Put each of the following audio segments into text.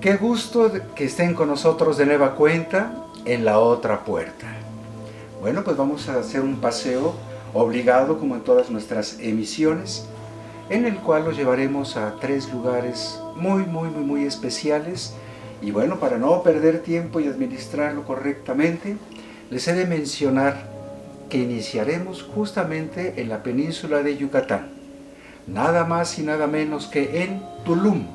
Qué gusto que estén con nosotros de nueva cuenta en La Otra Puerta. Bueno, pues vamos a hacer un paseo obligado, como en todas nuestras emisiones, en el cual los llevaremos a tres lugares muy especiales. Y bueno, para no perder tiempo y administrarlo correctamente, les he de mencionar que iniciaremos justamente en la península de Yucatán, nada más y nada menos que en Tulum,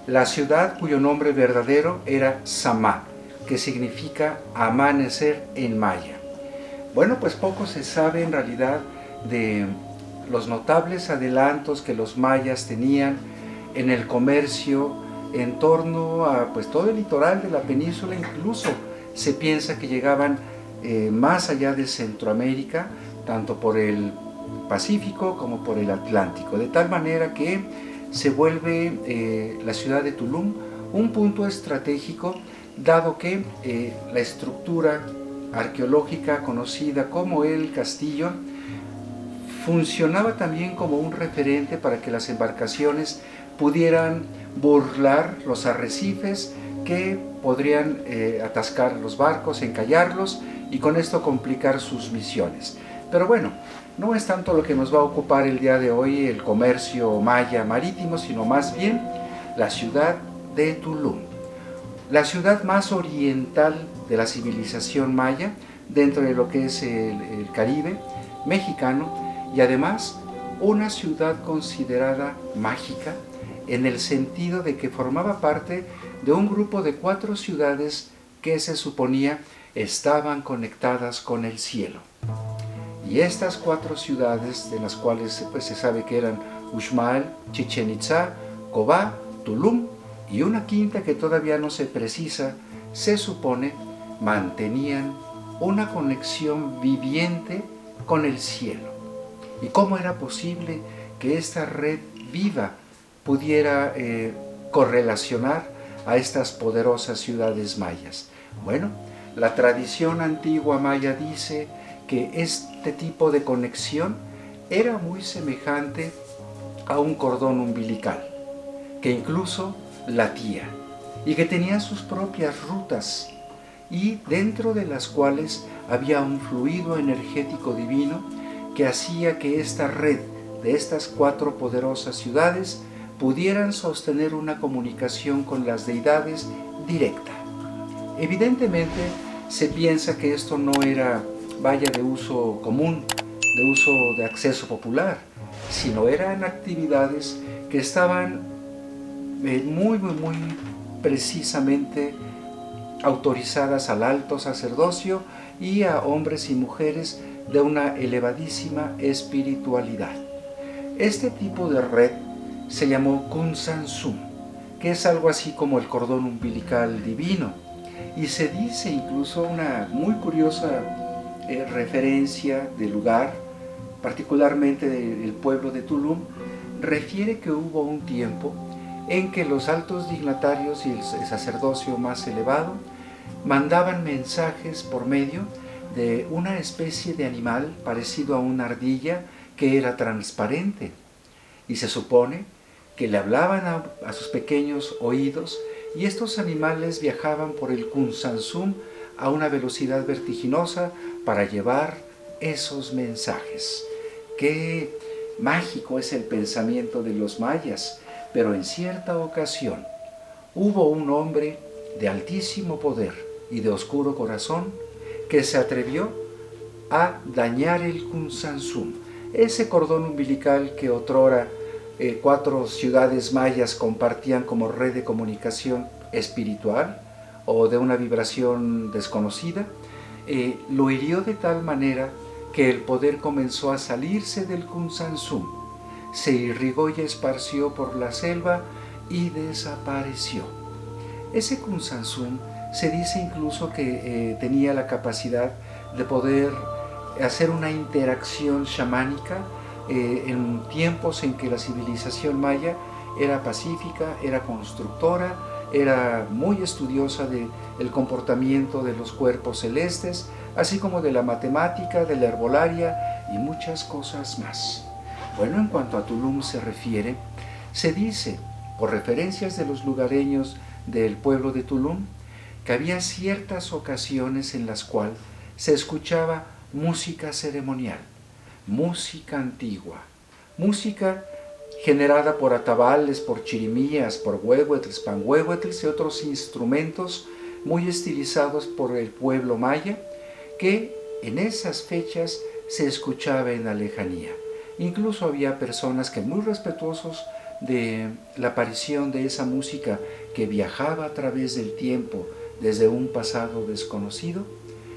la ciudad cuyo nombre verdadero era Samá, que significa amanecer en maya. Bueno, pues poco se sabe en realidad de los notables adelantos que los mayas tenían en el comercio en torno a pues todo el litoral de la península. Incluso se piensa que llegaban más allá de Centroamérica, tanto por el Pacífico como por el Atlántico, de tal manera que se vuelve la ciudad de Tulum un punto estratégico, dado que la estructura arqueológica conocida como el castillo funcionaba también como un referente para que las embarcaciones pudieran burlar los arrecifes que podrían atascar los barcos, encallarlos y con esto complicar sus misiones. Pero bueno, no es tanto lo que nos va a ocupar el día de hoy el comercio maya marítimo, sino más bien la ciudad de Tulum, la ciudad más oriental de la civilización maya dentro de lo que es el Caribe mexicano, y además una ciudad considerada mágica en el sentido de que formaba parte de un grupo de 4 ciudades que se suponía estaban conectadas con el cielo. Y estas 4 ciudades, de las cuales pues, se sabe que eran Uxmal, Chichén Itzá, Cobá, Tulum y una quinta que todavía no se precisa, se supone mantenían una conexión viviente con el cielo. ¿Y cómo era posible que esta red viva pudiera correlacionar a estas poderosas ciudades mayas? Bueno, la tradición antigua maya dice que este tipo de conexión era muy semejante a un cordón umbilical, que incluso latía y que tenía sus propias rutas, y dentro de las cuales había un fluido energético divino que hacía que esta red de estas 4 poderosas ciudades pudieran sostener una comunicación con las deidades directa. Evidentemente se piensa que esto no era de uso común, de uso de acceso popular, sino eran actividades que estaban muy precisamente autorizadas al alto sacerdocio y a hombres y mujeres de una elevadísima espiritualidad. Este tipo de red se llamó Kunsansum, que es algo así como el cordón umbilical divino, y se dice incluso una muy curiosa referencia del lugar, particularmente del pueblo de Tulum, refiere que hubo un tiempo en que los altos dignatarios y el sacerdocio más elevado mandaban mensajes por medio de una especie de animal parecido a una ardilla que era transparente, y se supone que le hablaban a sus pequeños oídos, y estos animales viajaban por el Kunsansum a una velocidad vertiginosa para llevar esos mensajes. Qué mágico es el pensamiento de los mayas, pero en cierta ocasión hubo un hombre de altísimo poder y de oscuro corazón que se atrevió a dañar el Kunsansum, ese cordón umbilical que otrora 4 ciudades mayas compartían como red de comunicación espiritual o de una vibración desconocida. Lo hirió de tal manera que el poder comenzó a salirse del Kunsansum, se irrigó y esparció por la selva y desapareció. Ese Kunsansum se dice incluso que tenía la capacidad de poder hacer una interacción chamánica en tiempos en que la civilización maya era pacífica, era constructora, era muy estudiosa del comportamiento de los cuerpos celestes, así como de la matemática, de la herbolaria y muchas cosas más. Bueno, en cuanto a Tulum se refiere, se dice, por referencias de los lugareños del pueblo de Tulum, que había ciertas ocasiones en las cuales se escuchaba música ceremonial, música antigua, música generada por atabales, por chirimías, por huehuetls, panhuehuetls y otros instrumentos muy estilizados por el pueblo maya, que en esas fechas se escuchaba en la lejanía. Incluso había personas que, muy respetuosos de la aparición de esa música que viajaba a través del tiempo desde un pasado desconocido,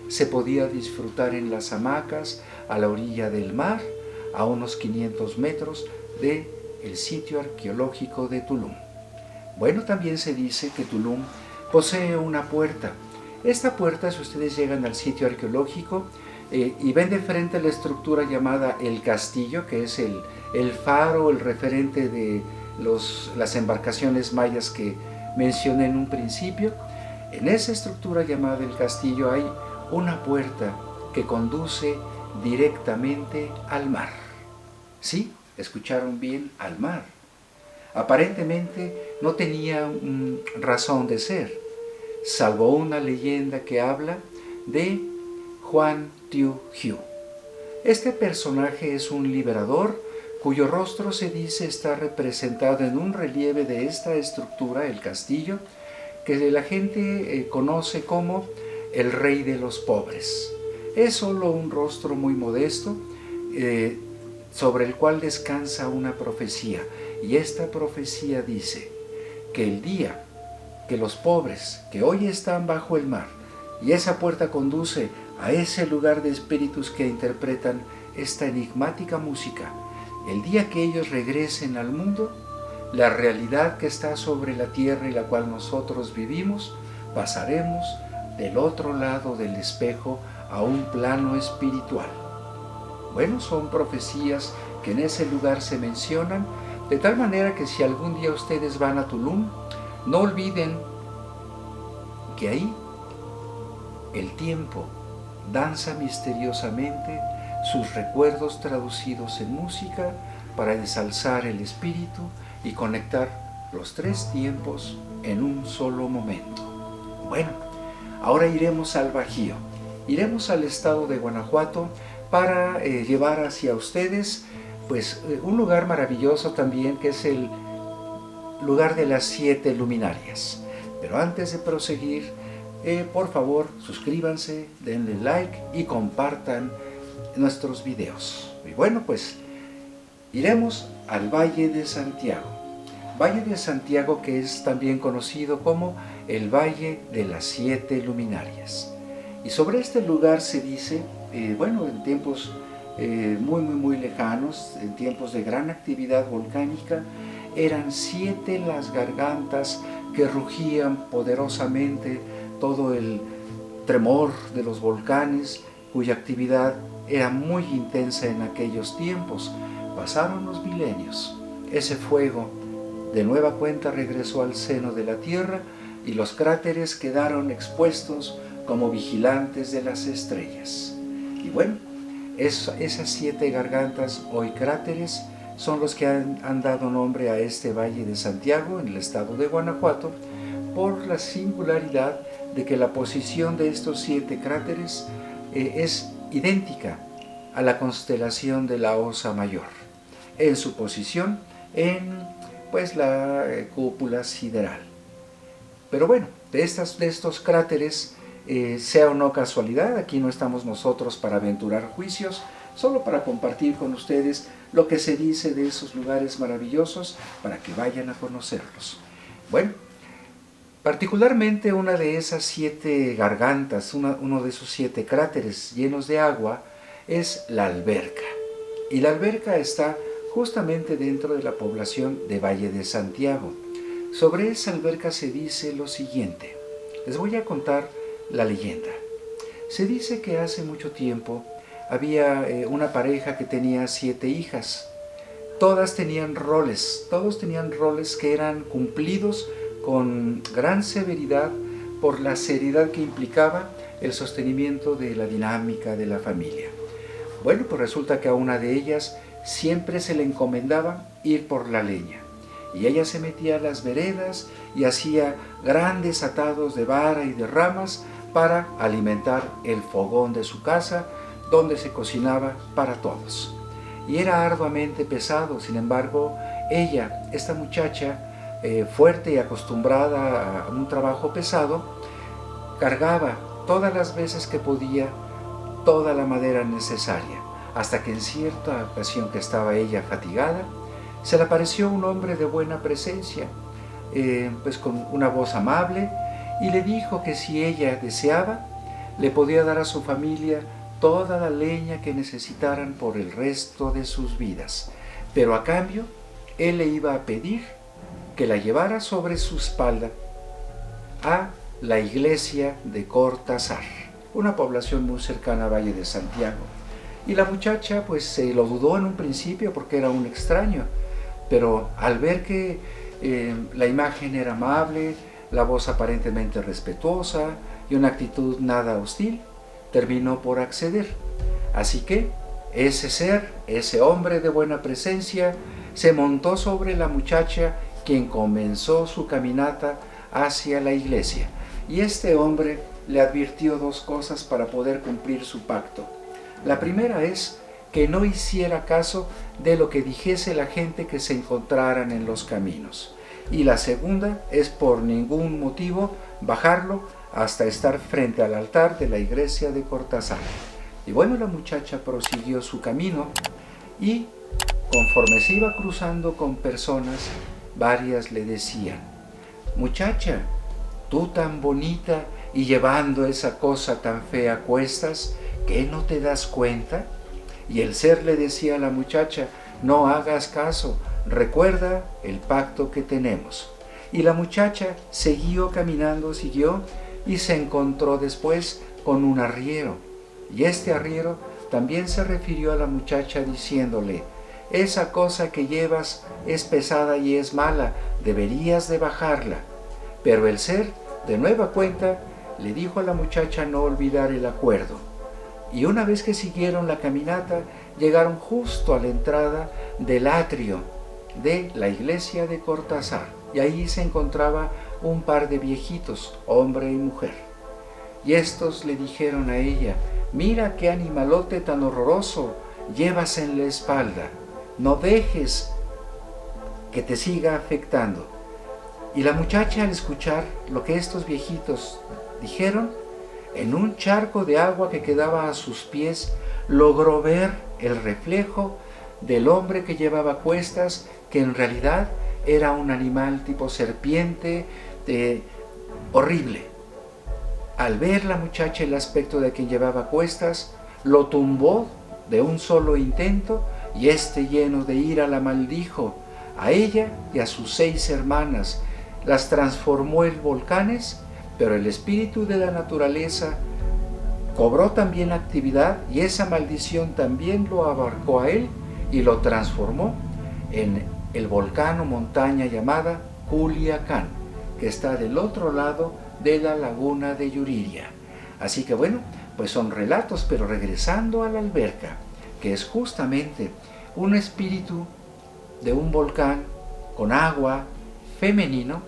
se podía disfrutar en las hamacas a la orilla del mar, a unos 500 metros del sitio arqueológico de Tulum. Bueno, también se dice que Tulum posee una puerta. Esta puerta, si ustedes llegan al sitio arqueológico y ven de frente la estructura llamada el castillo, que es el faro, el referente de las embarcaciones mayas que mencioné en un principio, en esa estructura llamada el castillo hay una puerta que conduce directamente al mar. ¿Sí? ¿Escucharon bien? Al mar. Aparentemente no tenía razón de ser, salvo una leyenda que habla de Juan Tiu Hiu. Este personaje es un liberador cuyo rostro se dice está representado en un relieve de esta estructura, el castillo, que la gente conoce como el rey de los pobres. Es solo un rostro muy modesto sobre el cual descansa una profecía, y esta profecía dice que el día que los pobres que hoy están bajo el mar, y esa puerta conduce a ese lugar de espíritus que interpretan esta enigmática música, el día que ellos regresen al mundo, la realidad que está sobre la tierra y la cual nosotros vivimos, pasaremos del otro lado del espejo a un plano espiritual. Bueno, son profecías que en ese lugar se mencionan, de tal manera que si algún día ustedes van a Tulum, no olviden que ahí el tiempo danza misteriosamente sus recuerdos traducidos en música para ensalzar el espíritu y conectar los tres tiempos en un solo momento. Bueno, ahora iremos al Bajío, iremos al estado de Guanajuato para llevar hacia ustedes pues un lugar maravilloso también, que es el lugar de las 7 luminarias. Pero antes de proseguir, por favor, suscríbanse, denle like y compartan nuestros videos. Y bueno, pues iremos al Valle de Santiago. Valle de Santiago, que es también conocido como el Valle de las 7 luminarias. Y sobre este lugar se dice, bueno, en tiempos muy lejanos, en tiempos de gran actividad volcánica, eran 7 las gargantas que rugían poderosamente, todo el tremor de los volcanes, cuya actividad era muy intensa en aquellos tiempos. Pasaron los milenios, ese fuego de nueva cuenta regresó al seno de la Tierra y los cráteres quedaron expuestos como vigilantes de las estrellas. Y bueno, esas 7 gargantas, hoy cráteres, son los que han dado nombre a este Valle de Santiago en el estado de Guanajuato, por la singularidad de que la posición de estos 7 cráteres es idéntica a la constelación de la Osa Mayor, en su posición en pues la cúpula sideral. Pero bueno, de estos cráteres, sea o no casualidad, aquí no estamos nosotros para aventurar juicios, solo para compartir con ustedes lo que se dice de esos lugares maravillosos para que vayan a conocerlos. Bueno, particularmente una de esas 7 gargantas, uno de esos 7 cráteres llenos de agua, es la Alberca. Y la Alberca está justamente dentro de la población de Valle de Santiago. Sobre esa alberca se dice lo siguiente. Les voy a contar la leyenda. Se dice que hace mucho tiempo había una pareja que tenía 7 hijas. Todos tenían roles que eran cumplidos con gran severidad por la seriedad que implicaba el sostenimiento de la dinámica de la familia. Bueno, pues resulta que a una de ellas siempre se le encomendaba ir por la leña. y ella se metía a las veredas y hacía grandes atados de vara y de ramas para alimentar el fogón de su casa, donde se cocinaba para todos. Y era arduamente pesado. Sin embargo, ella, esta muchacha, fuerte y acostumbrada a un trabajo pesado, cargaba todas las veces que podía toda la madera necesaria, hasta que en cierta ocasión que estaba ella fatigada, se le apareció un hombre de buena presencia, pues con una voz amable, y le dijo que si ella deseaba, le podía dar a su familia toda la leña que necesitaran por el resto de sus vidas, pero a cambio él le iba a pedir que la llevara sobre su espalda a la iglesia de Cortázar, una población muy cercana a Valle de Santiago. Y la muchacha pues se lo dudó en un principio porque era un extraño, pero al ver que la imagen era amable, la voz aparentemente respetuosa y una actitud nada hostil, terminó por acceder. Así que ese ser, ese hombre de buena presencia, se montó sobre la muchacha, quien comenzó su caminata hacia la iglesia. Y este hombre le advirtió dos cosas para poder cumplir su pacto. La primera es que no hiciera caso de lo que dijese la gente que se encontraran en los caminos. Y la segunda es por ningún motivo bajarlo hasta estar frente al altar de la iglesia de Cortázar. Y bueno, la muchacha prosiguió su camino y conforme se iba cruzando con personas, varias le decían: muchacha, tú tan bonita y llevando esa cosa tan fea a cuestas, ¿qué no te das cuenta? Y el ser le decía a la muchacha: no hagas caso, recuerda el pacto que tenemos. Y la muchacha siguió caminando, siguió, y se encontró después con un arriero. Y este arriero también se refirió a la muchacha diciéndole: esa cosa que llevas es pesada y es mala, deberías de bajarla. Pero el ser, de nueva cuenta, le dijo a la muchacha no olvidar el acuerdo. Y una vez que siguieron la caminata, llegaron justo a la entrada del atrio de la iglesia de Cortázar. Y ahí se encontraba un par de viejitos, hombre y mujer. Y estos le dijeron a ella: mira qué animalote tan horroroso llevas en la espalda, no dejes que te siga afectando. Y la muchacha, al escuchar lo que estos viejitos dijeron, en un charco de agua que quedaba a sus pies, logró ver el reflejo del hombre que llevaba a cuestas, que en realidad era un animal tipo serpiente, horrible. Al ver la muchacha el aspecto de quien llevaba a cuestas, lo tumbó de un solo intento, y este, lleno de ira, la maldijo a ella y a sus 6 hermanas, las transformó en volcanes, pero el espíritu de la naturaleza cobró también actividad, y esa maldición también lo abarcó a él y lo transformó en el volcán o montaña llamada Culiacán, que está del otro lado de la laguna de Yuriria. Así que bueno, pues son relatos, pero regresando a la alberca, que es justamente un espíritu de un volcán con agua femenino,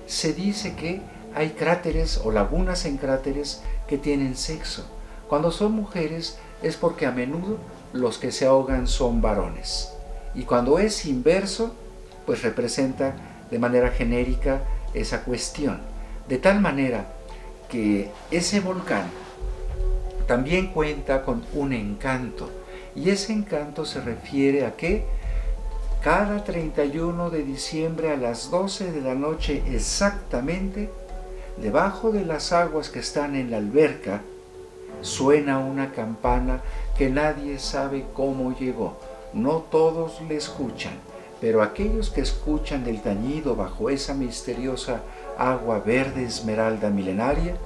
se dice que hay cráteres o lagunas en cráteres que tienen sexo. Cuando son mujeres es porque a menudo los que se ahogan son varones. Y cuando es inverso, pues representa de manera genérica esa cuestión. De tal manera que ese volcán también cuenta con un encanto. Y ese encanto se refiere a que cada 31 de diciembre a las 12 de la noche exactamente, debajo de las aguas que están en la alberca, suena una campana que nadie sabe cómo llegó. No todos le escuchan, pero aquellos que escuchan del tañido bajo esa misteriosa agua verde esmeralda milenaria,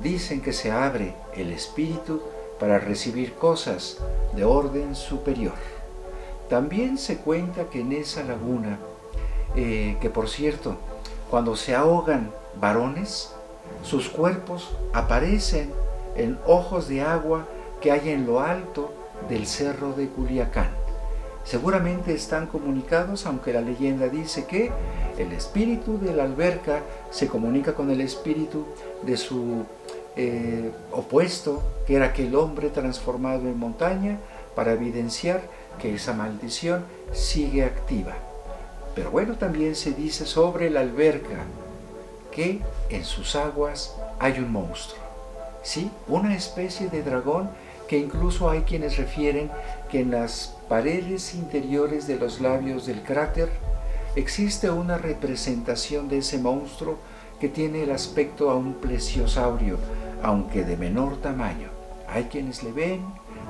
dicen que se abre el espíritu para recibir cosas de orden superior. También se cuenta que en esa laguna, que por cierto, cuando se ahogan varones, sus cuerpos aparecen en ojos de agua que hay en lo alto del cerro de Culiacán. Seguramente están comunicados, aunque la leyenda dice que el espíritu de la alberca se comunica con el espíritu de su opuesto, que era aquel hombre transformado en montaña, para evidenciar que esa maldición sigue activa. Pero bueno, también se dice sobre la alberca que en sus aguas hay un monstruo, ¿sí? Una especie de dragón, que incluso hay quienes refieren que en las paredes interiores de los labios del cráter existe una representación de ese monstruo que tiene el aspecto a un plesiosaurio, aunque de menor tamaño. Hay quienes le ven,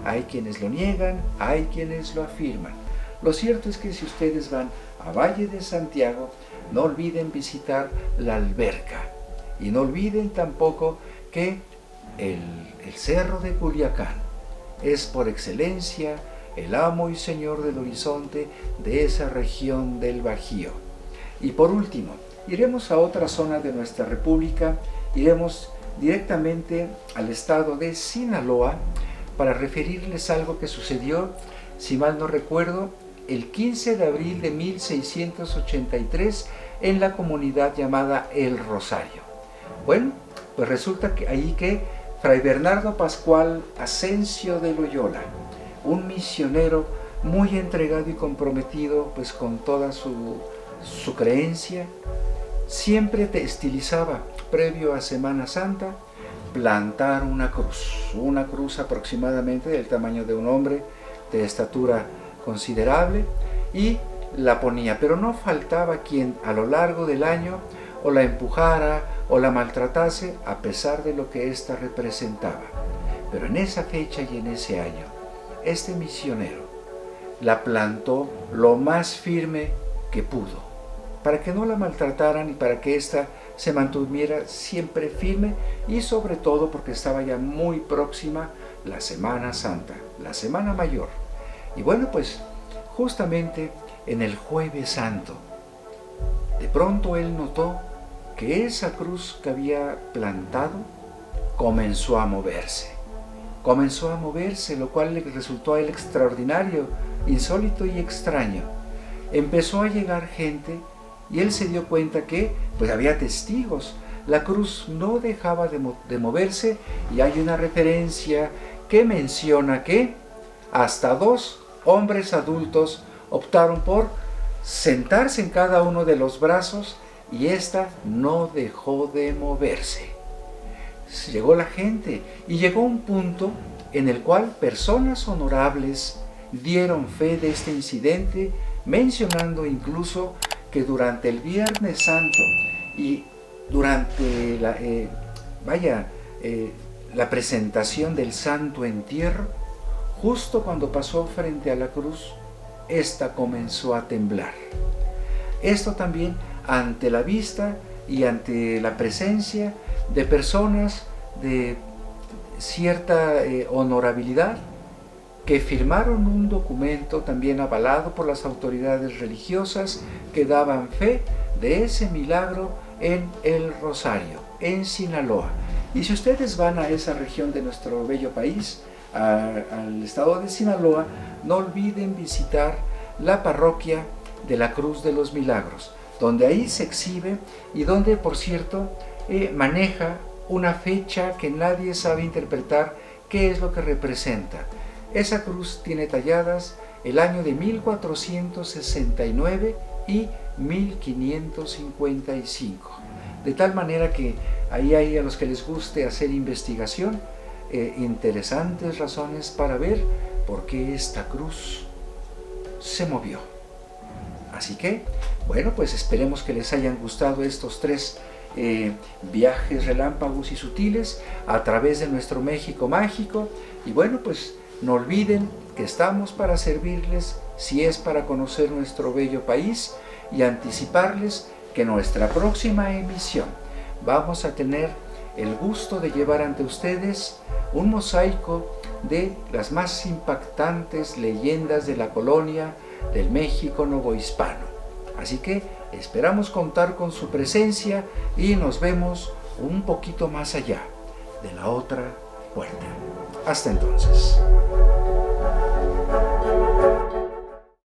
hay quienes lo niegan, hay quienes lo afirman. Lo cierto es que si ustedes van a Valle de Santiago, no olviden visitar la alberca, y no olviden tampoco que el Cerro de Culiacán es por excelencia el amo y señor del horizonte de esa región del Bajío. Y por último, iremos a otra zona de nuestra república, iremos directamente al estado de Sinaloa para referirles algo que sucedió, si mal no recuerdo, el 15 de abril de 1683 en la comunidad llamada El Rosario. Bueno, pues resulta que ahí que Fray Bernardo Pascual Ascencio de Loyola, un misionero muy entregado y comprometido pues con toda su creencia, siempre te estilizaba, previo a Semana Santa, plantar una cruz aproximadamente del tamaño de un hombre, de estatura considerable, y la ponía, pero no faltaba quien a lo largo del año o la empujara o la maltratase, a pesar de lo que ésta representaba. Pero en esa fecha y en ese año, este misionero la plantó lo más firme que pudo, para que no la maltrataran y para que ésta se mantuviera siempre firme, y sobre todo porque estaba ya muy próxima la Semana Santa, la Semana Mayor. Y bueno, pues justamente en el Jueves Santo, de pronto él notó que esa cruz que había plantado comenzó a moverse, lo cual le resultó a él extraordinario, insólito y extraño. Empezó a llegar gente y él se dio cuenta que pues había testigos. La cruz no dejaba de moverse, y hay una referencia que menciona que hasta 2 hombres adultos optaron por sentarse en cada uno de los brazos, y ésta no dejó de moverse. Llegó la gente y llegó un punto en el cual personas honorables dieron fe de este incidente, mencionando incluso que durante el Viernes Santo y durante la presentación del Santo Entierro, justo cuando pasó frente a la cruz, ésta comenzó a temblar. Esto también ante la vista y ante la presencia de personas de cierta honorabilidad, que firmaron un documento también avalado por las autoridades religiosas, que daban fe de ese milagro en El Rosario, en Sinaloa. Y si ustedes van a esa región de nuestro bello país, al estado de Sinaloa, no olviden visitar la parroquia de la Cruz de los Milagros, donde ahí se exhibe y donde, por cierto, maneja una fecha que nadie sabe interpretar qué es lo que representa. Esa cruz tiene talladas el año de 1469 y 1555, de tal manera que ahí hay, a los que les guste hacer investigación, interesantes razones para ver por qué esta cruz se movió. Así que, bueno, pues esperemos que les hayan gustado estos 3 viajes relámpagos y sutiles a través de nuestro México mágico. Y bueno, pues no olviden que estamos para servirles, si es para conocer nuestro bello país, y anticiparles que nuestra próxima emisión vamos a tener el gusto de llevar ante ustedes un mosaico de las más impactantes leyendas de la colonia del México novohispano. Así que esperamos contar con su presencia y nos vemos un poquito más allá de la otra puerta. Hasta entonces.